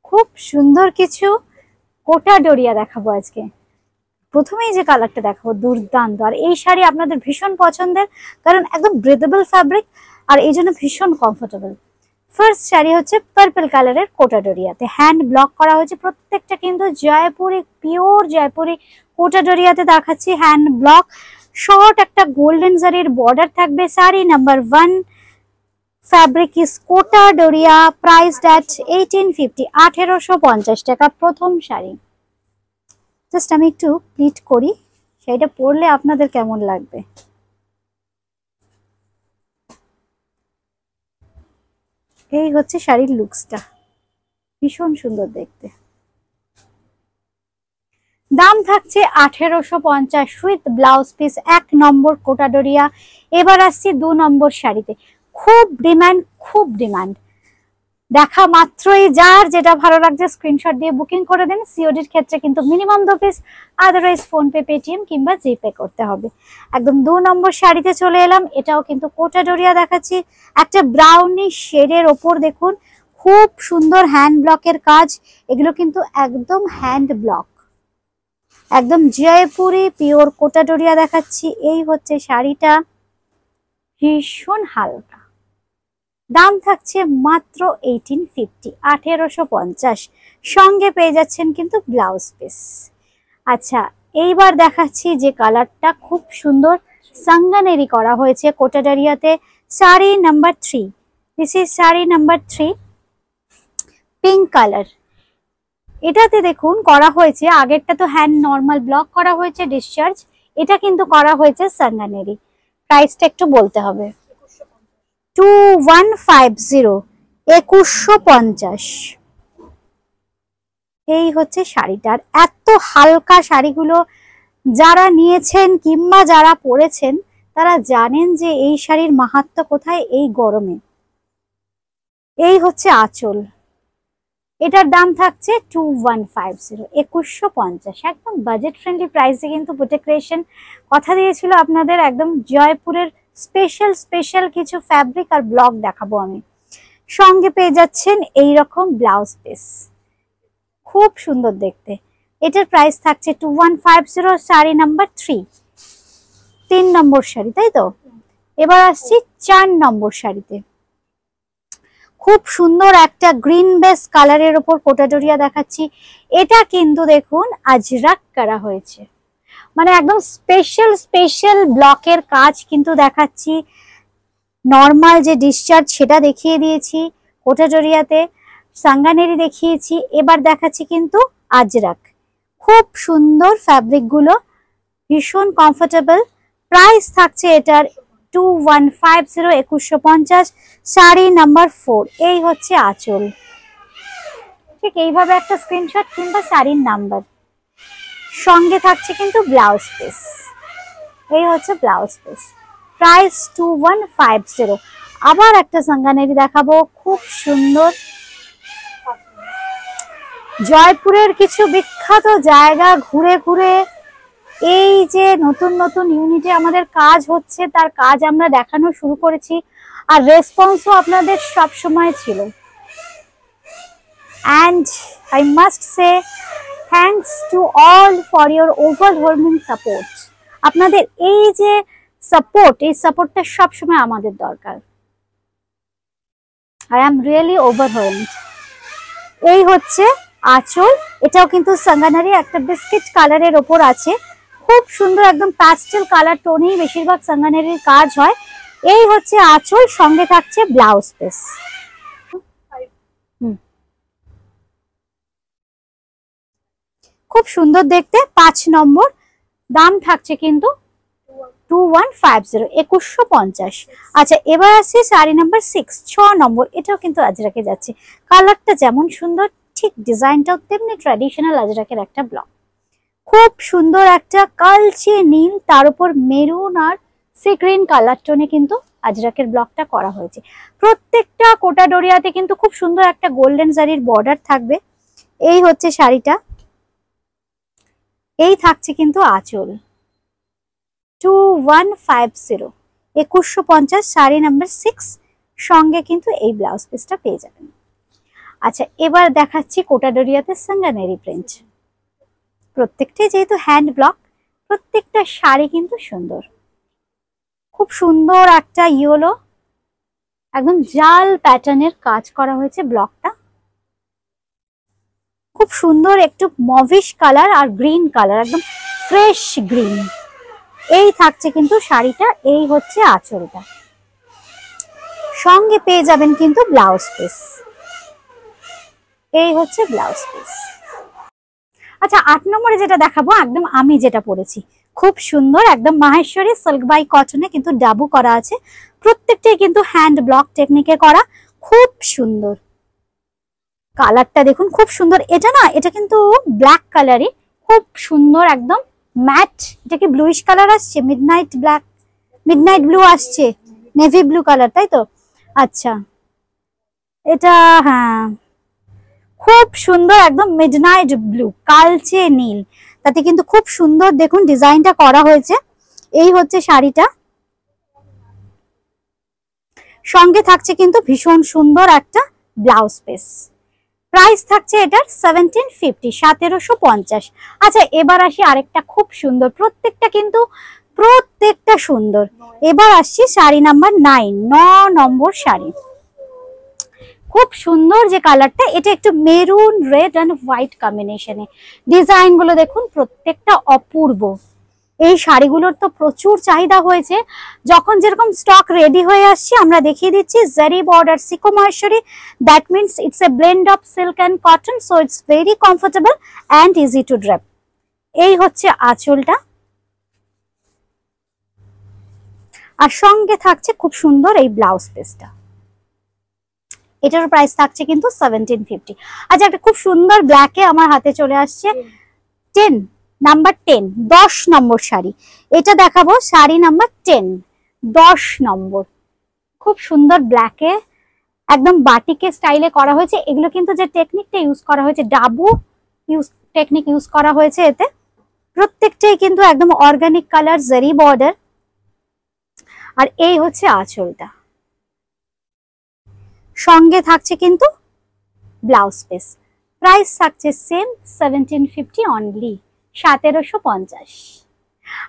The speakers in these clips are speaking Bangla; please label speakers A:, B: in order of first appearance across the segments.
A: খুব সুন্দর কিছু কোটা ডোরিয়া দেখাবো আজকে। প্রথমেই যে কালারটা দেখাবো দুর্দান্ত, আর এই শাড়ি আপনাদের ভীষণ পছন্দের, কারণ একদম ব্রেথেবল ফ্যাব্রিক আর এই জন্য ভীষণ কমফোর্টেবল। ফার্স্ট শাড়ি হচ্ছে পার্পল কালারের কোটা ডোরিয়াতে, হ্যান্ড ব্লক করা হয়েছে প্রত্যেকটা, কিন্তু জয়পুরি, পিওর জয়পুরি কোটা ডোরিয়াতে দেখাচ্ছি হ্যান্ড ব্লক। শর্ট একটা গোল্ডেন জারির বর্ডার থাকবে। Sari number 1, fabric is Kota Doria, priced at 1850, 1850 টাকা প্রথম শাড়ি। জাস্ট আমি একটু প্লিট করি, সেইটা পরলে আপনাদের কেমন লাগবে। এই হচ্ছে শাড়ির লুকসটা, ভীষণ সুন্দর দেখতে। দাম থাকছে 1850 with blouse piece, 1 number Kota Doria. এবার আসছি 2 নম্বর শাড়িতে। খুব ডিমান্ড, দেখা মাত্রই যার যেটা ভালো লাগছে স্ক্রিনশট দিয়ে বুকিং করে দিন। সিওডির ক্ষেত্রে কিন্তু minimum 2 piece, otherwise PhonePe, Paytm কিংবা জিপে করতে হবে। একদম 2 নম্বর শাড়িতে চলে এলাম। এটাও কিন্তু কোটা ডোরিয়া দেখাচ্ছি, একটা ব্রাউনি শেডের ওপর দেখুন, খুব সুন্দর হ্যান্ড ব্লকের কাজ। এগুলো কিন্তু একদম হ্যান্ড ব্লক, একদম জয়পুরি পিওর কোটা ডোরিয়া দেখাচ্ছি। এই হচ্ছে শাড়িটা, ভীষণ হালকা। দাম থাকছে মাত্র 1850, 1850, সঙ্গে পেয়ে যাচ্ছেন কিন্তু ব্লাউজ পিস। আচ্ছা, এইবার দেখাচ্ছি যে কালারটা খুব সুন্দর সাঙ্গানেরি করা হয়েছে কোটা ডোরিয়াতে। Sari number 3, this is sari number 3, pink colour. এটাতে দেখুন করা হয়েছে, আগেরটা তো হ্যান্ড নর্মাল ব্লক করা হয়েছে ডিসচার্জ, এটা কিন্তু করা হয়েছে সাঙ্গানেরি। প্রাইসটা একটু বলতে হবে, 2150, 2150। এই হচ্ছে শাড়িটার। এত হালকা শাড়িগুলো যারা নিয়েছেন কিংবা যারা পরেছেন তারা জানেন যে এই শাড়ির মাহাত্ম্য কোথায় এই গরমে। এই হচ্ছে আঁচল, এটার দাম থাকছে 2150, 2150, একদম বাজেট ফ্রেন্ডলি প্রাইসে কিন্তু বুটিক ক্রিয়েশন কথা দিয়েছিল আপনাদের। একদম জয়পুরের স্পেশাল কিছু ফ্যাব্রিক আর ব্লক দেখাবো আমি। সঙ্গে পেয়ে যাচ্ছেন এই রকম ব্লাউজ পিস, খুব সুন্দর দেখতে। এটার প্রাইস থাকছে 2150। শাড়ি নাম্বার 3, 3 নম্বর শাড়ি, তাই তো? এবার আসছি 4 নম্বর শাড়িতে। খুব সুন্দর একটা গ্রিন বেস কালারের ওপর কোটা ডোরিয়া দেখাচ্ছি। এটা কিন্তু দেখুন আজরাক করা হয়েছে, মানে একদম স্পেশাল ব্লকের কাজ কিন্তু দেখাচ্ছি। নর্মাল যে ডিসচার্জ সেটা দেখিয়ে দিয়েছি কোটা ডোরিয়াতে, সাঙ্গানেরি দেখিয়েছি, এবার দেখাচ্ছি কিন্তু আজরাক। খুব সুন্দর ফ্যাব্রিক গুলো, ভীষণ কমফোর্টেবল। প্রাইস থাকছে এটার 2150, 2150। শাড়ি নাম্বার 4, এই হচ্ছে আঁচল। ঠিক এইভাবে একটা স্ক্রিনশট কিংবা শাড়ির নাম্বার, সঙ্গে থাকছে কিন্তু ব্লাউজ পিস। এই হচ্ছে ব্লাউজ পিস, প্রাইস 2150। আবার একটা সাঙ্গানেরি দেখাবো, খুব সুন্দর। জয়পুরের কিছু বিখ্যাত জায়গা ঘুরে ঘুরে এই যে নতুন ইউনিটে আমাদের কাজ হচ্ছে, তার কাজ আমরা দেখানো শুরু করেছি, আর রেসপন্সও আপনাদের সব সময় ছিল। and I must say thanks to all for your overwhelming support. আপনাদের এই যে সাপোর্ট, এই সাপোর্টটা সব সময় আমাদের দরকার। I am really overwhelmed. এই হচ্ছে আঁচল, এটাও কিন্তু সাঙ্গানারি, একটা বিস্কিট কালারের ওপর আছে। খুব সুন্দর, একদম প্যাস্টেল কালার টোনেই বেশিরভাগ সাঙ্গানারির কাজ হয়। এই হচ্ছে আঁচল, সঙ্গে থাকছে ব্লাউজ পিস। খুব সুন্দর দেখতে, 5 নম্বর। দাম থাকছে কিন্তু 2150, 2150। আচ্ছা, এবার আসছি শাড়ি নাম্বার 6, 6 নম্বর। এটাও কিন্তু আজরাকে যাচ্ছে, কালারটা যেমন সুন্দর ঠিক ডিজাইনটাও তেমনি ট্র্যাডিশনাল আজরাকের একটা ব্লক। খুব সুন্দর একটা কালচে নীল, তার উপর মেরুন আর সি গ্রিন কালার টোনে কিন্তু আজরাকের ব্লকটা করা হয়েছে। প্রত্যেকটা কোটা ডোরিয়াতে কিন্তু খুব সুন্দর একটা গোল্ডেন জারির বর্ডার থাকবে। এই হচ্ছে শাড়িটা, এই থাকছে কিন্তু আঁচল। 2150, 2150, শাড়ি নাম্বার 6, সঙ্গে কিন্তু এই ব্লাউজ পিসটা পেয়ে যাবেন। আচ্ছা, এবার দেখাচ্ছি কোটাডোরিয়াতে সাঙ্গানেরি প্রিন্ট। প্রত্যেকটাই যেহেতু হ্যান্ড ব্লক, প্রত্যেকটা শাড়ি কিন্তু সুন্দর। খুব সুন্দর একটা ইয়েলো একদম জাল প্যাটার্নের কাজ করা হয়েছে ব্লকটা। খুব সুন্দর একটু মভিশ কালার আর গ্রিন কালার, একদম ফ্রেশ গ্রিন। এই থাকছে কিন্তু শাড়িটা, এই হচ্ছে আঁচলটা। সঙ্গে পেয়ে যাবেন কিন্তু ব্লাউজ পিস। এই হচ্ছে ব্লাউজ পিস। আচ্ছা, 8 নম্বরে যেটা দেখাবো একদম আমি যেটা পরেছি, খুব সুন্দর একদম মাহেশ্বরী সিল্ক বাই কটনে কিন্তু ডাবু করা আছে। প্রত্যেকটাই কিন্তু হ্যান্ড ব্লক টেকনিকে করা, খুব সুন্দর। কালারটা দেখুন খুব সুন্দর। এটা না, এটা কিন্তু ব্ল্যাক কালারই, খুব সুন্দর একদম ম্যাট। এটা কি ব্লুইশ কালার আসছে, মিডনাইট ব্ল্যাক, মিডনাইট ব্লু আসছে, নেভি ব্লু কালার, তাই তো? আচ্ছা, এটা হ্যাঁ খুব সুন্দর একদম মিডনাইট ব্লু, কালচে নীল, তাতে কিন্তু খুব সুন্দর দেখুন ডিজাইনটা করা হয়েছে। এই হচ্ছে শাড়িটা। সঙ্গে থাকছে কিন্তু ভীষণ সুন্দর একটা ব্লাউজ পিস। প্রাইস থাকছে এটার 1750, 1750। আচ্ছা, এবার আসি আরেকটা খুব সুন্দর, প্রত্যেকটা সুন্দর। এবার আসছি শাড়ি নাম্বার 9, 9 নম্বর শাড়ি। খুব সুন্দর যে কালারটা, এটা একটু মেরুন রেড এন্ড হোয়াইট কম্বিনেশনে। ডিজাইন গুলো দেখুন প্রত্যেকটা অপূর্ব। এই শাড়িগুলোর তো প্রচুর চাহিদা হয়েছে। যখন যেরকম স্টক রেডি হয়ে আসছে আমরা দেখিয়ে দিচ্ছি। জারি বর্ডার সিকো Maheshwari, that means it's a blend of silk and cotton, so it's very comfortable and easy to drape. এই হচ্ছে আঁচলটা, আর সঙ্গে থাকছে খুব সুন্দর এই ব্লাউজ পিসটা। এটার প্রাইস থাকছে কিন্তু 1750। আচ্ছা, একটা খুব সুন্দর ব্ল্যাকে আমার হাতে চলে আসছে 10, নাম্বার 10, 10 নম্বর শাড়ি। এটা দেখাবো শাড়ি নাম্বার 10, 10 নম্বর। খুব সুন্দর ব্ল্যাকে একদম বাটিকে স্টাইলে করা হয়েছে। এগুলো কিন্তু যে টেকনিকটা ইউজ করা হয়েছে, ডাবু টেকনিক ইউজ করা হয়েছে এতে। প্রত্যেকটাই কিন্তু একদম অর্গানিক কালার, জারি বর্ডার। আর এই হচ্ছে আঁচলটা। সঙ্গে থাকছে কিন্তু ব্লাউজ পিস। প্রাইস থাকছে সেম 1750 অনলি, 1750।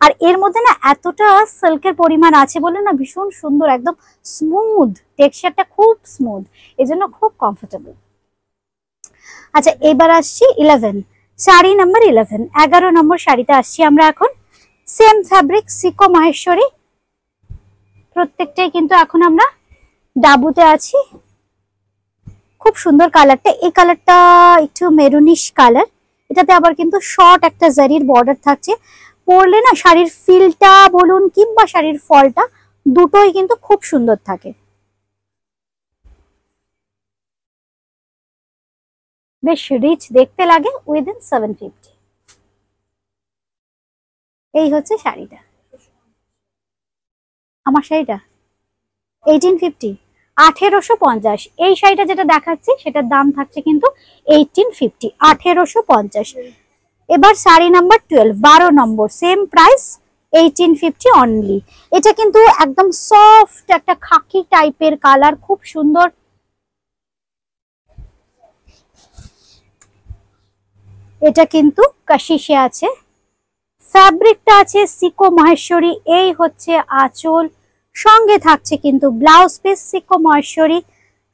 A: আর এর মধ্যে না এতটা সিল্কের পরিমাণ আছে বলে না ভীষণ সুন্দর, একদম স্মুথ টেক্সচারটা, খুব স্মুথ, এজন্য খুব কমফোর্টেবল। আচ্ছা, এবার আসছি 11, শাড়ি নাম্বার 11, 11 নম্বর শাড়িতে আসছি আমরা এখন। সেম ফ্যাব্রিক সিকো মহেশ্বরী, প্রত্যেকটাই কিন্তু এখন আমরা ডাবুতে আছি। খুব সুন্দর কালারটা, এই কালারটা একটু মেরুনিশ কালার। এটাতে আবার কিন্তু শর্ট একটা জারির বর্ডার থাকছে। পরলে না শাড়ির ফিলটা বলুন কিংবা শাড়ির ফলটা দুটোই কিন্তু খুব সুন্দর থাকে। বেশ রিচ দেখতে লাগে। উইদিন 750। এই হচ্ছে শাড়িটা, আমার শাড়িটা 1850, 1850। এই শাড়িটা যেটা দেখাচ্ছি সেটার দাম থাকছে কিন্তু 1850, 1850। এবার শাড়ি নাম্বার 12, 12 নম্বর, সেম প্রাইস 1850 অনলি। এটা কিন্তু একদম সফট একটা খাকি টাইপের কালার, খুব সুন্দর। এটা কিন্তু কাশিশে আছে, ফ্যাব্রিকটা আছে সিকো মহেশ্বরী। এই হচ্ছে আঁচল, সঙ্গে থাকছে কিন্তু ব্লাউজ পিস সিকো Maheshwari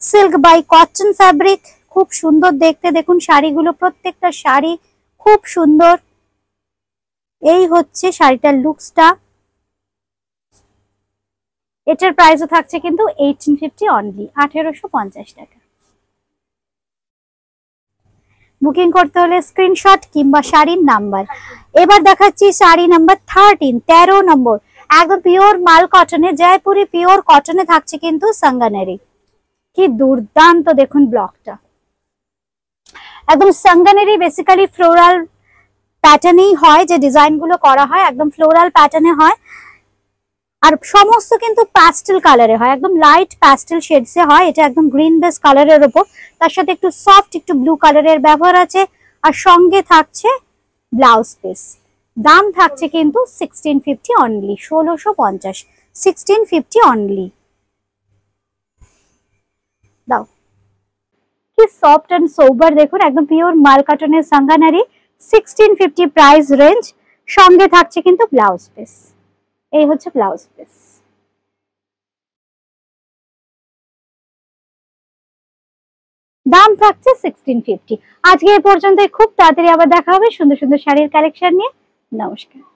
A: silk by cotton fabric. খুব সুন্দর দেখতে, দেখুন শাড়িগুলো, প্রত্যেকটা শাড়ি খুব সুন্দর। এই হচ্ছে শাড়িটার লুকসটা। এটার প্রাইসও থাকছে কিন্তু 1850 অনলি, 1850 টাকা। বুকিং করতে হলে স্ক্রিনশট কিংবা শাড়ির নাম্বার। এবার দেখাচ্ছি শাড়ি নাম্বার 13, 13 নম্বর, একদম পিওর মাল কটনে, জয়পুরি পিওর কটনে থাকছে কিন্তু সাঙ্গানেরি। কি দুর্দান্ত দেখুন ব্লকটা, একদম সাঙ্গানেরি বেসিক্যালি ফ্লোরাল প্যাটার্নেই হয়, যে ডিজাইন গুলো করা হয় একদম ফ্লোরাল প্যাটার্নে হয়। আর সমস্ত কিন্তু প্যাস্টেল কালারে হয়, একদম লাইট প্যাস্টেল শেডসে হয়। এটা একদম গ্রিন বেস কালারের উপর, তার সাথে একটু সফট একটু ব্লু কালারের ব্যবহার আছে। আর সঙ্গে থাকছে ব্লাউজ পিস। দাম থাকছে কিন্তু 1650 অনলি, 1650, 1650 অনলি। দাও কি সফট এন্ড সোবার, দেখুন একদম পিওর মাল কটনের সাঙ্গা নারী, 1650 প্রাইস রেঞ্জ। সঙ্গে থাকছে কিন্তু ব্লাউজ পিস। এই হচ্ছে ব্লাউজ পিস। দাম থাকছে 1650। আজকে এ পর্যন্ত, খুব তাড়াতাড়ি আবার দেখা হবে সুন্দর সুন্দর শাড়ির কালেকশন নিয়ে। নমস্কার।